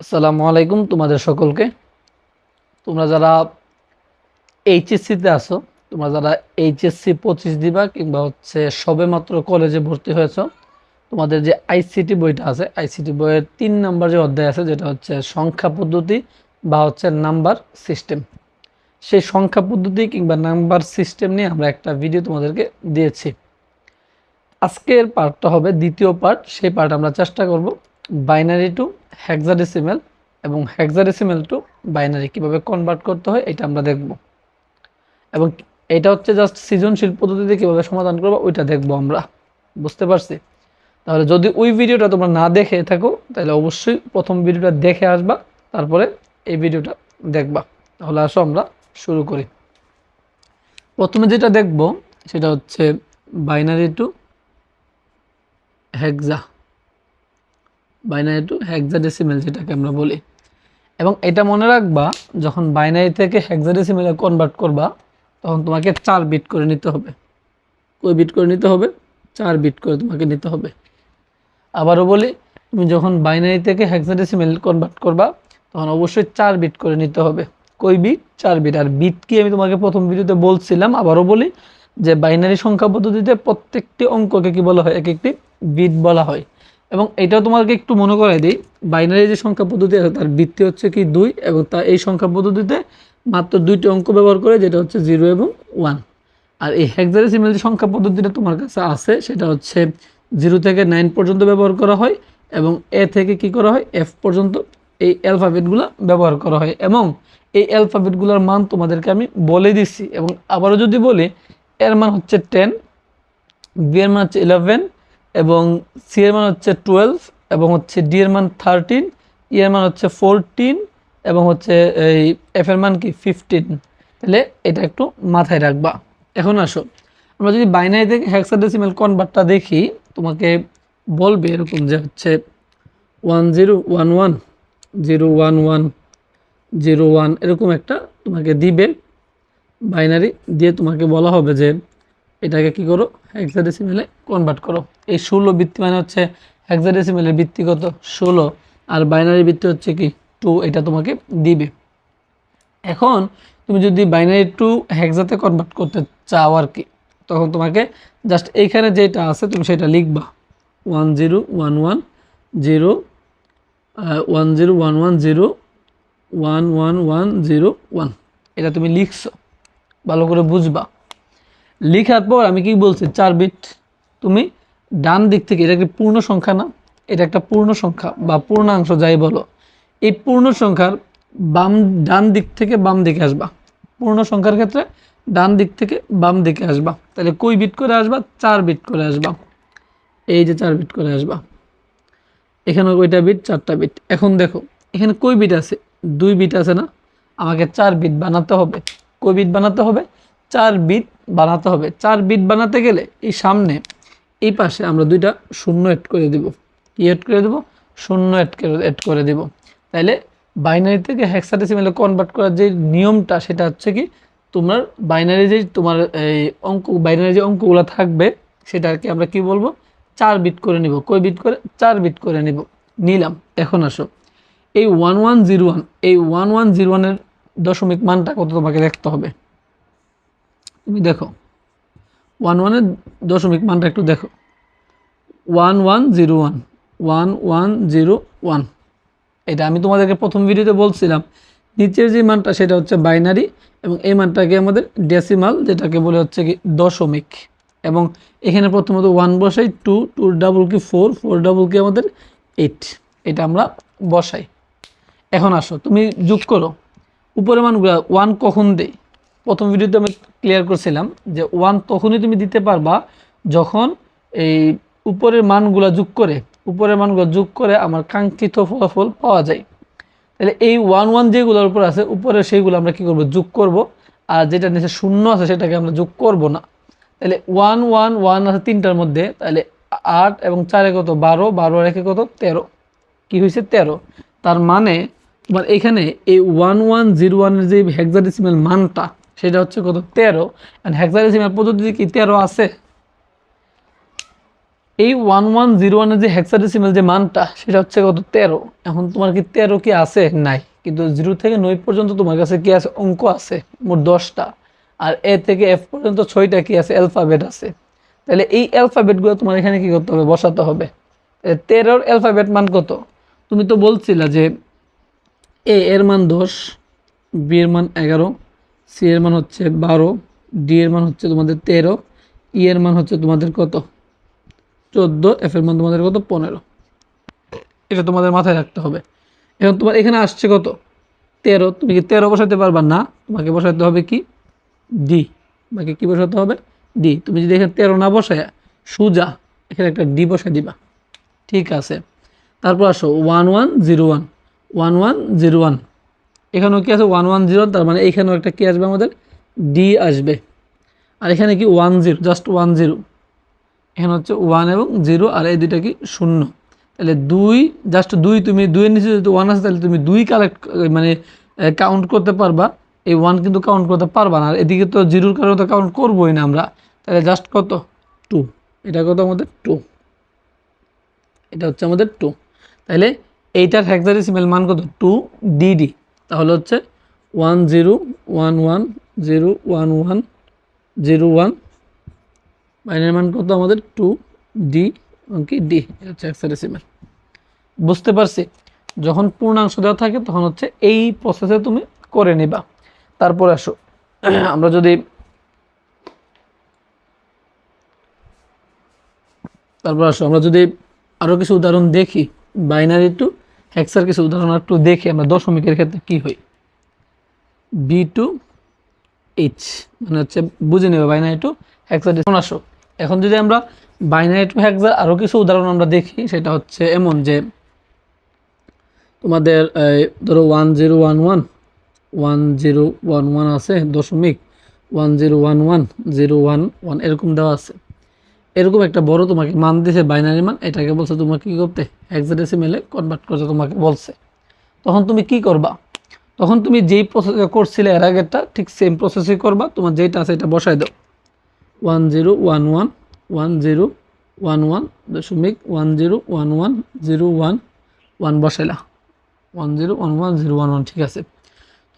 আসসালামু আলাইকুম তোমাদের সকলকে। তোমরা যারা এইচএসসিতে আছো, তোমরা যারা এইচএসসি 25 দিবা কিংবা সবেমাত্র কলেজে ভর্তি হয়েছো, তোমাদের যে আইসিটি বইটা আছে, আইসিটি বইয়ের 3 নাম্বার যে অধ্যায় আছে যেটা হচ্ছে সংখ্যা পদ্ধতি বা নাম্বার সিস্টেম, সেই সংখ্যা পদ্ধতি কিংবা নাম্বার সিস্টেম নিয়ে আমরা একটা ভিডিও তোমাদেরকে দিয়েছি। আজকের পার্টটা হবে দ্বিতীয় পার্ট। সেই পার্ট আমরা চেষ্টা করব বাইনারি টু হেক্সাডেসিমেল এবং হেক্সাডেসিমেল টু বাইনারি কিভাবে কনভার্ট করতে হয় এটা আমরা দেখব, এবং এটা হচ্ছে জাস্ট সৃজনশীল পদ্ধতিতে কিভাবে সমাধান করবো ওইটা দেখব আমরা। বুঝতে পারছি? তাহলে যদি ওই ভিডিওটা তোমরা না দেখে থাকো তাহলে অবশ্যই প্রথম ভিডিওটা দেখে আসবা, তারপরে এই ভিডিওটা দেখবা। তাহলে আসো আমরা শুরু করি। প্রথমে যেটা দেখব সেটা হচ্ছে বাইনারি টু হেক্সাডেসিমেল যেটাকে আমরা বলি। এবং এটা মনে রাখবা, যখন বাইনারি থেকে হেক্সাডেসিমেলে কনভার্ট করবা তখন তোমাকে 4 বিট করে নিতে হবে। কয় বিট করে নিতে হবে? 4 বিট করে তোমাকে নিতে হবে। আবারও বলি, তুমি যখন বাইনারি থেকে হেক্সাডেসিমেল কনভার্ট করবা তখন অবশ্যই 4 বিট করে নিতে হবে। কয় বিট? 4 বিট। আর বিট কি আমি তোমাকে প্রথম ভিডিওতে বলছিলাম, আবারও বলি যে বাইনারি সংখ্যা পদ্ধতিতে প্রত্যেকটি অঙ্ককে কি বলা হয়? এক একটি বিট বলা হয়। এবং এটাও তোমাকে একটু মনে করাই দিই, বাইনারি যে সংখ্যা পদ্ধতি আছে তার ভিত্তি হচ্ছে কি 2, এবং তা এই সংখ্যা পদ্ধতিতে মাত্র 2টি অঙ্ক ব্যবহার করে, যেটা হচ্ছে 0 এবং 1। আর এই হেক্সাডেসিমেল যে সংখ্যা পদ্ধতিটা তোমার কাছে আছে সেটা হচ্ছে 0 থেকে 9 পর্যন্ত ব্যবহার করা হয়, এবং এ থেকে কি করা হয়? F পর্যন্ত এই অ্যালফাবেটগুলো ব্যবহার করা হয়। এবং এই অ্যালফাবেটগুলোর মান তোমাদেরকে আমি বলে দিচ্ছি, এবং আবারও যদি বলি, এর মান হচ্ছে 10, বি এর মান হচ্ছে 11, এবং সি এর মান হচ্ছে 12, এবং ডি এর মান 13, ই এর মান হচ্ছে 14, এবং এই এফ এর মান কি 15। তাহলে এটা একটু মাথায় রাখবা। এখন আসো আমরা যদি বাইনারি থেকে হেক্সাডেসিমেল কনভার্টটা দেখি, তোমাকে বলবে এরকম যে 1011 011 01 এরকম একটা তোমাকে দিবে বাইনারি দিয়ে, তোমাকে বলা হবে যে এটাকে কি করো? হেক্সাডেসিমেলে কনভার্ট করো। এই 16 ভিত্তি মানে হচ্ছে হেক্সাডেসিমেলের ভিত্তি কত? 16, আর বাইনারি ভিত্তি হচ্ছে কি 2। এটা তোমাকে দিবে। এখন তুমি যদি বাইনারি টু হেক্সাতে কনভার্ট করতে চাও আর কি, তখন তোমাকে জাস্ট এইখানে যেটা আছে তুমি সেটা লিখবা 1011 0 1011 0 11101। এটা তুমি লিখছো, ভালো করে বুঝবা। লিখার পর আমি কি বলছি? 4 বিট। তুমি ডান দিক থেকে, এটা একটা পূর্ণ সংখ্যা না, এটা একটা পূর্ণ সংখ্যা বা পূর্ণাংশ যাই বলো, এই পূর্ণ সংখ্যার ডান দিক থেকে বাম দিকে আসবা। পূর্ণ সংখ্যার ক্ষেত্রে ডান দিক থেকে বাম দিকে আসবা। তাহলে কই বিট করে আসবা? 4 বিট করে আসবা। এই যে 4 বিট করে আসবা। এখানে কয়টা বিট? 4টা বিট। এখন দেখো এখানে কই বিট আছে? 2 বিট আছে না? আমাকে 4 বিট বানাতে হবে। কই বিট বানাতে হবে? 4 বিট বানাতে হবে। 4 বিট বানাতে গেলে এই সামনে এই পাশে আমরা 2টা শূন্য অ্যাড করে দেব। কি অ্যাড করে দেব? শূন্য অ্যাড করে দেব। তাইলে বাইনারি থেকে হেক্সাডেসিমেলে কনভার্ট করার যে নিয়মটা সেটা হচ্ছে কি, তোমার বাইনারি যে তোমার এই বাইনারি যে অঙ্কগুলো থাকবে সেটাকে আমরা কি বলবো? 4 বিট করে নিব। কয় বিট করে? 4 বিট করে নিলাম। এখন আসো এই 1101, এই 1101 এর দশমিক মানটা কত তোমাকে দেখতে হবে। তুমি দেখো 11 এর দশমিক মানটা একটু দেখো। 1101 1101, এটা আমি তোমাদেরকে প্রথম ভিডিওতে বলছিলাম। নিচের যে মানটা সেটা হচ্ছে বাইনারি, এবং এই মানটাকে আমাদের ডেসিমাল, যেটাকে বলে হচ্ছে কি দশমিক। এবং এখানে প্রথমত 1 বসাই, 2 ডাবল কি 4 ডাবল কি আমাদের 8, এটা আমরা বসাই। এখন আসো তুমি যোগ করো উপরের মানগুলো। 1 কখন দেই? প্রথম ভিডিওতে আমি ক্লিয়ার করছিলাম যে 1 তখনই তুমি দিতে পারবা যখন এই উপরের মানগুলো যোগ করে আমার কাঙ্ক্ষিত ফলাফল পাওয়া যায়। তাহলে এই 11 যেগুলোর উপর আছে উপরে সেইগুলো আমরা কি করব? যোগ করব। আর যেটা নিচে শূন্য আছে সেটাকে আমরা যোগ করব না। তাহলে 111 আছে 3টার মধ্যে, তাহলে 8 এবং 4 কত? 12, 12 রেখে কত? 13। কি হয়েছে? 13। তার মানে তোমার এখানে এই 1101 এর যে হেক্সাডেসিমেল মানটা সেটা হচ্ছে কত? 13। এন্ড হেক্সাডেসিমেল পদ্ধতিতে কি 13 আছে? এই 1101 এর যে হেক্সাডেসিমাল যে মানটা সেটা হচ্ছে কত 13। এখন তোমার কি 13 কি আছে? নাই। কিন্তু 0 থেকে 9 পর্যন্ত তোমার কাছে কি আছে? অঙ্ক আছে মোট 10টা। আর এ থেকে এফ পর্যন্ত 6টা কি আছে? অ্যালফাবেট আছে। তাহলে এই অ্যালফাবেটগুলো তোমার এখানে কি করতে হবে? বসাতে হবে। 13 অ্যালফাবেট মান কত? তুমি তো বলছিলা যে এ এর মান 10, বি এর মান 11, সি এর মান হচ্ছে 12, ডি এর মান হচ্ছে তোমাদের 13, ই এর মান হচ্ছে তোমাদের কত? 14, এফ এর মান তোমাদের কত? 15। এটা তোমাদের মাথায় রাখতে হবে। এখন তোমার এখানে আসছে কত? 13। তুমি কি 13 বসাতে পারবা না? তোমাকে বসাতে হবে কি? ডি। তোমাকে কি বসাতে হবে? ডি। তুমি যদি এখানে 13 না বসায় সোজা এখানে একটা ডি বসাই দিবা। ঠিক আছে। তারপর আসো 1101, 1101, এখানেও কি আছে? 110, তার মানে এইখানেও একটা কি আসবে? আমাদের ডি আসবে। আর এখানে কি 10, জাস্ট 10, এখানে হচ্ছে 1 এবং 0, আর এই দুইটা কি? 0। তাহলে 2, জাস্ট 2, তুমি 2 এর নিচে যদি 1 আছে তাহলে তুমি 2 কালেক্ট মানে কাউন্ট করতে পারবা। এই 1 কিন্তু কাউন্ট করতে পারবা না। আর এদিকে তো 0-র কারণে তো কাউন্ট করবোই না আমরা। তাহলে জাস্ট কত? 2। এটা কত আমাদের? 2। এটা হচ্ছে আমাদের 2। তাহলে এইটার হেক্সাডেসিমাল মান কত? 2 ডিডি। তাহলে হচ্ছে 101101101101, বাইনারি মান কত আমাদের? 2 ডি এবং কি ডি। এটা হচ্ছে হেক্সাডেসিমাল। বুঝতে পারছি? যখন পূর্ণাংশ দেওয়া থাকে তখন হচ্ছে এই প্রসেসে তুমি করে নিবা। তারপর আসো আমরা যদি আরো কিছু উদাহরণ দেখি, বাইনারি টু হেক্সার কিছু উদাহরণ একটু দেখি আমরা দশমিকের ক্ষেত্রে কি হয়। বি টু এইচ মানে হচ্ছে বুঝে নেবে বাইনারি টু হেক্সাডেসিমাল। আসো এখন যদি আমরা বাইনারি টু হেক্সার আরও কিছু উদাহরণ আমরা দেখি, সেটা হচ্ছে এমন যে তোমাদের ধরো 1011 আছে দশমিক, 1011 এরকম দেওয়া আছে। এরকম একটা বড় তোমাকে মান দিয়েছে বাইনারি মান, এটাকে বলছে তোমাকে কী করতে? হেক্সাডেসিমেলে কনভার্ট করতে তোমাকে বলছে। তখন তুমি কি করবা? তখন তুমি যেই প্রসেস করছিলে এর আগেরটা ঠিক সেম প্রসেসই করবা। তোমার যেটা আছে এটা বসাই দাও। 1011 বসাইলা। 1011 ঠিক আছে।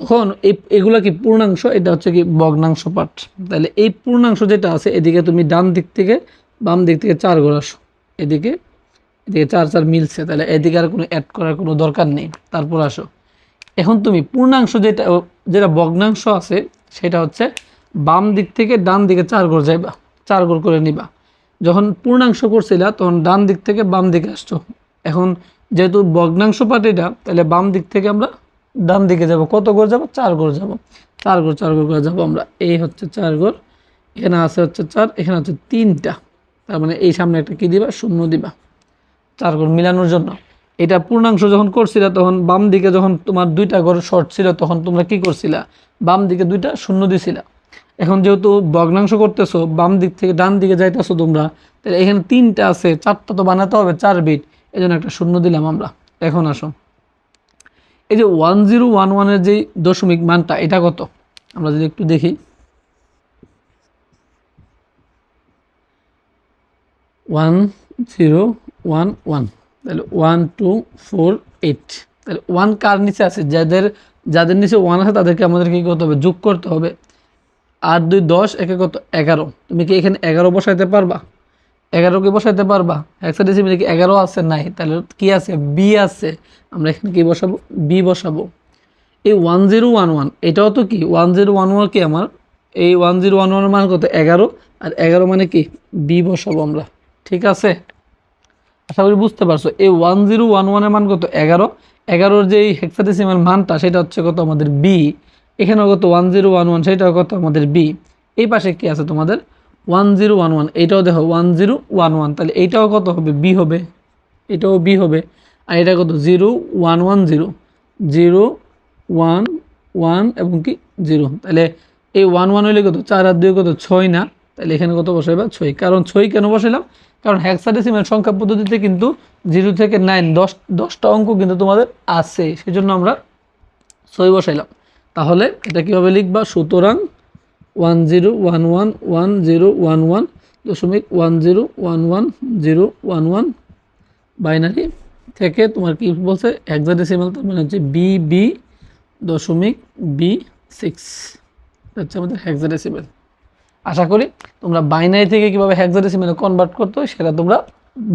তখন এগুলা কি পূর্ণাংশ, এটা হচ্ছে কি ভগ্নাংশ পাঠ। তাহলে এই পূর্ণাংশ যেটা আছে এদিকে তুমি ডান দিক থেকে বাম দিক থেকে 4 ঘর আসো। এদিকে 4 মিলছে, তাহলে এদিকে আর কোনো অ্যাড করার কোনো দরকার নেই। তারপর আসো এখন তুমি পূর্ণাংশ যেটা ভগ্নাংশ আছে সেটা হচ্ছে বাম দিক থেকে ডান দিকে 4 ঘর যাইবা, 4 ঘর করে নিবা। যখন পূর্ণাংশ করছিলা তখন ডান দিক থেকে বাম দিকে আসছো। এখন যেহেতু ভগ্নাংশ পাঠ এটা, তাহলে বাম দিক থেকে আমরা ডান দিকে যাব। কত ঘর যাব? 4 ঘর যাব। 4 ঘর করে যাবো আমরা। এই হচ্ছে 4 ঘর, এখানে আছে হচ্ছে 4, এখানে হচ্ছে 3টা, তার মানে এই সামনে একটা কি দিবা? 0 দিবা 4 ঘর মিলানোর জন্য। এটা পূর্ণাংশ যখন করছিলা তখন বাম দিকে যখন তোমার 2টা ঘর শর্ট ছিল তখন তোমরা কি করছিলা? বাম দিকে 2টা 0 দিছিলা। এখন যেহেতু ভগ্নাংশ করতেছো বাম দিক থেকে ডান দিকে যাইতেছো তোমরা, তাহলে এখানে 3টা আছে, 4টা তো বানাতে হবে 4 বিট, এই জন্য একটা 0 দিলাম আমরা। এখন আসো এই যে 1011 এর যে দশমিক মানটা এটা কত? আমরা যদি একটু দেখি 1011, তাহলে 1248, তাহলে 1 কার নিচে আছে? যাদের নিচে 1 আছে তাদেরকে আমাদের কি করতে হবে? যোগ করতে হবে। 8 2 10, একে কত? 11। তুমি কি এখানে 11 বসাইতে পারবা? 11 কি বসাইতে পারবা? হেক্সাডেসিমালে কি 11 আছে? নাই। তাহলে কি আছে? বি আছে। আমরা এখানে কি বসাবো? বি বসাবো। এই 1011 এটাও তো কি 1011 কি আমার এই 1011 মান কত? 11। আর 11 মানে কি? বি বসাবো আমরা। ঠিক আছে, আশা করি বুঝতে পারছো। এই 1011 এর মান কত? 11। 11-র যে হেক্সাডেসিমাল মানটা সেটা হচ্ছে কত? আমাদের বি। এখানেও কত? 1011, সেটাও কত? আমাদের বি। এই পাশে কি আছে তোমাদের? 1011, এইটাও দেখো 1011, তাহলে এইটাও কত হবে? বি হবে। এটাও বি হবে। আর এটা কত? 0110, 011 এবং কি 0। তাহলে এই 11 হইলে কত? 4 আর 2 কত? 6 না? তাহলে এখানে কত বসাইবা? 6। কারণ 6 কেন বসাইলাম? কারণ হেক্সাডেসিমাল সংখ্যা পদ্ধতিতে কিন্তু 0 থেকে 9 10টা অঙ্ক কিন্তু তোমাদের আছে, সেজন্য আমরা 6 বসাইলাম। তাহলে এটা কীভাবে লিখবা? সুতরাং 1011 1011 .10110111 বাইনারি থেকে তোমার কি বলছে হেক্সাডেসিমাল, তার মানে হচ্ছে BB.B6 হচ্ছে আমাদের হেক্সাডেসিমাল। আশা করি তোমরা বাইনারি থেকে কীভাবে হেক্সাডেসিমালে কনভার্ট করতে হয় সেটা তোমরা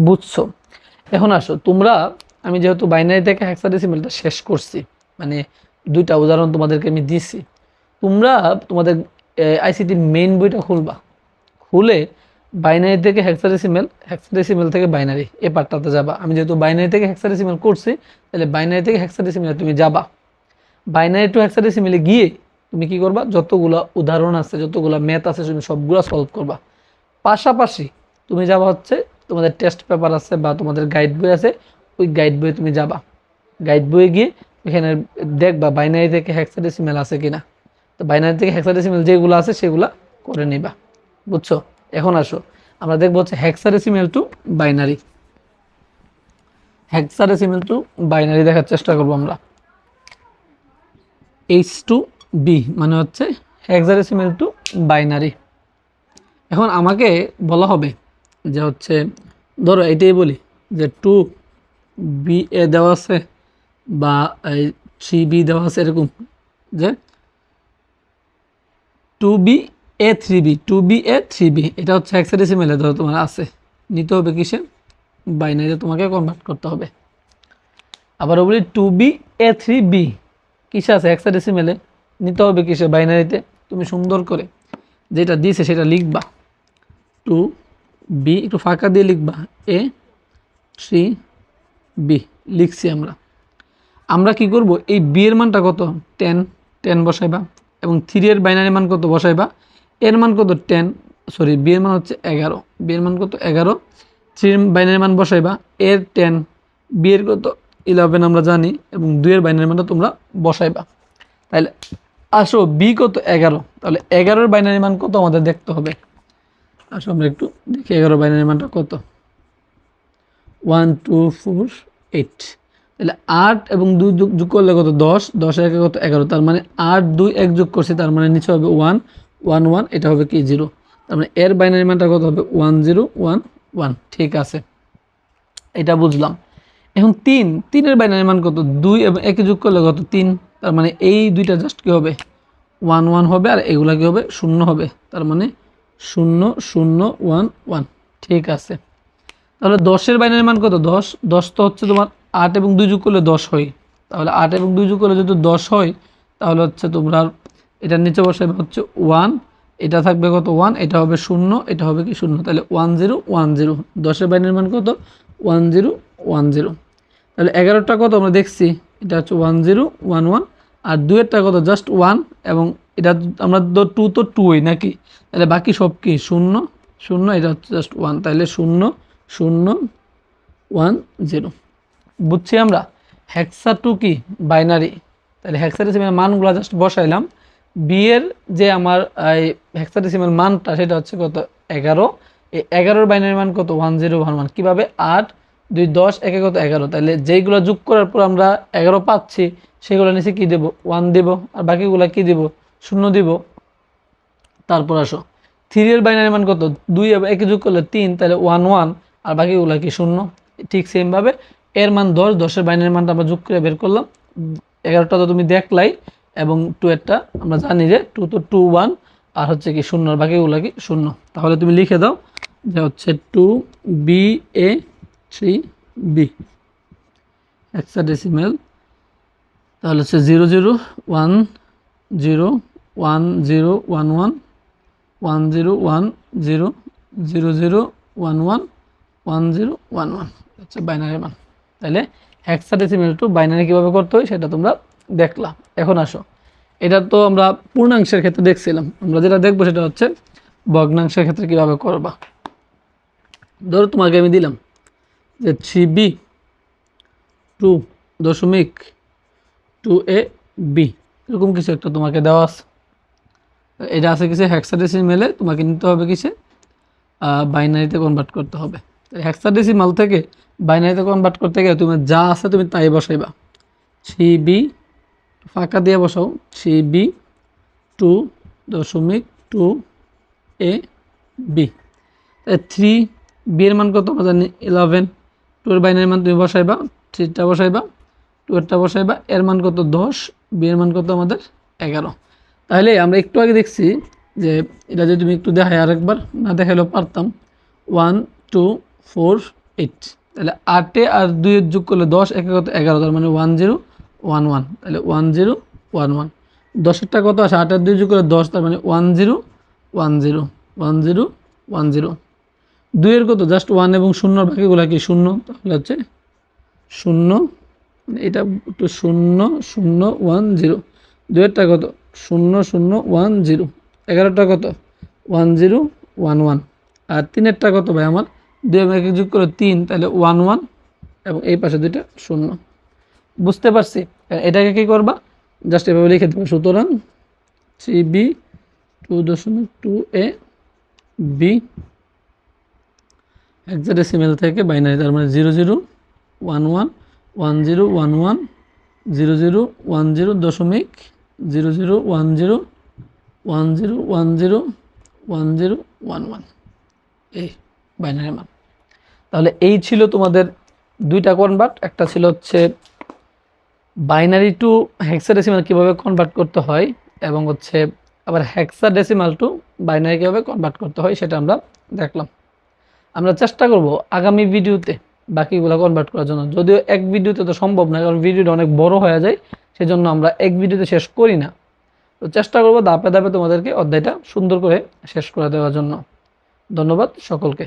বুঝছো। এখন আসো তোমরা, আমি যেহেতু বাইনারি থেকে হেক্সাডেসিমালটা শেষ করছি, মানে 2টা উদাহরণ তোমাদেরকে আমি দিছি, তোমরা তোমাদের আইসিটির মেইন বইটা খুলবা, খুলে বাইনারি থেকে হেক্সাডেসিমাল, হেক্সাডেসিমাল থেকে বাইনারি এই পার্টটাতে যাবা। আমি যেহেতু বাইনারি থেকে হেক্সাডেসিমাল করছি, তাহলে বাইনারি থেকে হেক্সাডেসিমালে তুমি যাবা। বাইনারি টু হেক্সাডেসিমালে গিয়ে তুমি কি করবা, যতগুলো উদাহরণ আছে, যতগুলো ম্যাথ আছে, তুমি সবগুলো সলভ করবা। পাশাপাশি তুমি যাবা হচ্ছে তোমাদের টেস্ট পেপার আছে বা তোমাদের গাইড বই আছে, ওই গাইড বইয়ে তুমি যাবা। গাইড বইয়ে গিয়ে এখানে দেখবা বাইনারি থেকে হেক্সাডেসিমাল আছে কিনা। তো বাইনারি থেকে হেক্সাডেসিমাল যেগুলো আছে সেগুলো করে নিবা, বুঝছো। এখন আসো আমরা দেখবো হচ্ছে hexadecimal two binary. Hexadecimal two binary দেখার চেষ্টা করবো আমরা। H2B মানে হচ্ছে হেক্সাডেসিমাল টু বাইনারি। এখন আমাকে বলা হবে যে হচ্ছে, ধরো এটাই বলি যে 2BA দেওয়া আছে বা 3B দেওয়া আছে, এরকম যে 2BA3B এটা হচ্ছে হেক্সাডেসিমালে ধরো তোমার আছে, নিতে হবে কিসে, বাইনারিতে তোমাকে কনভার্ট করতে হবে। আবার বলি 2BA3B কিসে আছে, হেক্সাডেসিমালে, নিতে হবে কিসে, বাইনারিতে। তুমি সুন্দর করে যেটা দিয়েছে সেটা লিখবা, 2B একটু ফাঁকা দিয়ে লিখবা, A3B লিখছি আমরা। আমরা কি করব, এই বি এর মানটা কত 10 বসাইবা, এবং 3 এর বাইনারি মান কত বসাইবা, এর মান কত 10, সরি বি এর মান হচ্ছে 11, বি এর মান কত 11, 3 এর বাইনারি মান বসাইবা, এর 10, বি এর কত 11 আমরা জানি, এবং 2 এর বাইনারি মানটা তোমরা বসাইবা। তাহলে আসো বি কত 11, তাহলে 11 এর বাইনারি মান কত আমাদের দেখতে হবে। আসো আমরা একটু দেখি 11 বাইনারি মানটা কত, 1 2 4 8। তাহলে 8 এবং 2 যোগ করলে কত 10, 10 এর কত 11, তার মানে 8 2 1 যোগ করছি, তার মানে নিচে হবে 1 1 1, এটা হবে কি 0, তার মানে এর বাইনারি মানটা কত হবে 1 0 1 1। ঠিক আছে, এটা বুঝলাম। এখন 3 এর বাইনারি মান কত, 2 এবং 1 যোগ করলে কত 3, তার মানে এই দুইটা জাস্ট কি হবে 1 1 হবে, আর এগুলা কি হবে 0 হবে, তার মানে 0 0 1 1। ঠিক আছে, তাহলে 10 এর বাইনারি মান কত 10, 10 তো হচ্ছে তোমার 8 এবং 2 যোগ করলে 10 হয়, তাহলে 8 এবং 2 যোগ করলে যদি 10 হয়, তাহলে হচ্ছে তোমরা এটার নিচে বসাবে হচ্ছে 1, এটা থাকবে কত 1, এটা হবে 0, এটা হবে কি 0, তাহলে 1 0 1 0। 10 এর বাইনারি মান কত 1 0 1 0। তাহলে 11টা কত আমরা দেখছি, এটা হচ্ছে 1 0 1 1, আর 2 এরটা কত জাস্ট 1, এবং এটা আমরা 2 তো 2ই নাকি, তাহলে বাকি সব কি 0 0, এটা হচ্ছে জাস্ট 1, তাহলে 0 0 1 0। বুঝছি আমরা হেক্সা টু কি বাইনারি। তাহলে হেক্সাডেসিমাল মানগুলো জাস্ট বসাইলাম। বি এর যে আমার এই হেক্সাডেসিমাল মানটা সেটা হচ্ছে কত 11, এই 11 এর বাইনারি মান কত 1 0 1 1। কীভাবে 8 2 10 1 কত 11, তাহলে যেইগুলো যোগ করার পর আমরা 11 পাচ্ছি সেগুলো নিচে কি দেব 1 দেব, আর বাকিগুলো কি দেব 0 দেব। তারপর আসো 3 এর বাইনারি মান কত 2 এবং 1 যোগ করলে 3, তাহলে 1 1, আর বাকিগুলো কি 0। ঠিক সেমভাবে এর মান 10, 10 এর বাইনারি মানটা আমরা যোগ করে বের করলাম, 11টা তো তুমি দেখলাই, এবং 2 এরটা আমরা জানি যে 2 তো 2 1, আর হচ্ছে কি 0, আর বাকিগুলো কি 0। তাহলে তুমি লিখে দাও যে হচ্ছে 2BA3B হেক্সাডেসিমাল, তাহলে হচ্ছে 0 0 1 0 1 0 1 1 1 0 1 0 0 0 1 1 1 0 1 1 হচ্ছে বাইনারি মান। তাহলে হেক্সাডেসিমাল টু বাইনারি কীভাবে করতে হয় সেটা তোমরা দেখলাম। এখন আসো, এটা তো আমরা পূর্ণাংশের ক্ষেত্রে দেখছিলাম, আমরা যেটা দেখবো সেটা হচ্ছে ভগ্নাংশের ক্ষেত্রে কীভাবে করবা। ধরো তোমাকে আমি দিলাম যে 3B 2.2AB এরকম কিছু একটা তোমাকে দেওয়া আছে। এটা আছে কিসে হেক্সাডেসিমালে, তোমাকে নিতে হবে কিসে বাইনারিতে কনভার্ট করতে হবে। হেক্সাডেসিমাল থেকে বাইনারিতে কনভার্ট করতে গেলে তুমি যা আছে তুমি তাই বসাইবা। 3B ফাঁকা দিয়ে বসাও, 3B 2.2AB। থ্রি, বি এর মান কত আমরা জানি 11, 2 এর বাইনারি মান তুমি বসাইবা, 3টা বসাইবা, 2 এরটা বসাইবা, এর মান কত 10, বি এর মান কত আমাদের 11। তাহলে আমরা একটু আগে দেখছি যে এটা যদি তুমি একটু দেখাই আরেকবার, না দেখাইলেও পারতাম, 1 2 4 8, তাহলে 8 আর 2 এর যোগ করলে 10, একে কত 11, তার মানে 1 0 1 1, তাহলে 1 0 1 1। 10এরটা কত আসে, 8 আর 2 যোগ করলে 10, তার মানে 1 0 1 0 1 0 1 0। 2 এর কত জাস্ট 1 এবং 0 বাকিগুলো কি 0, তাহলে হচ্ছে 0, এটা একটু 0 0 1 0। 2 এরটা কত 0 0 1 0। 11টা কত 1 0 1 1। আর 3 এরটা কত ভাই আমার, 2 এবং 1 যোগ করে 3, তাহলে 1 1 এবং এই পাশে দুইটা 0। বুঝতে পারছি? এটাকে কি করবা, জাস্ট এভাবে লিখে দেবে। সুতরাং 3b 2.2a b হেক্সাডেসিমেল থেকে বাইনারি, তার মানে 0 0 1 1 1 0 1 1 0 0 1 0 দশমিক 0 0 1 0 1 0 1 0 1 0 1 1, এই বাইনারি মান। তাহলে এই ছিল তোমাদের দুইটা কনভার্ট, একটা ছিল হচ্ছে বাইনারি টু হেক্সাডেসিমাল কীভাবে কনভার্ট করতে হয়, এবং হচ্ছে আবার হেক্সাডেসিমাল টু বাইনারি কীভাবে কনভার্ট করতে হয় সেটা আমরা দেখলাম। আমরা চেষ্টা করব আগামী ভিডিওতে বাকিগুলো কনভার্ট করার জন্য, যদিও এক ভিডিওতে তো সম্ভব না, কারণ ভিডিওটা অনেক বড় হয়ে যায়, সেজন্য আমরা এক ভিডিওতে শেষ করি না। তো চেষ্টা করব ধাপে ধাপে তোমাদেরকে অধ্যায়টা সুন্দর করে শেষ করে দেওয়ার জন্য। ধন্যবাদ সকলকে।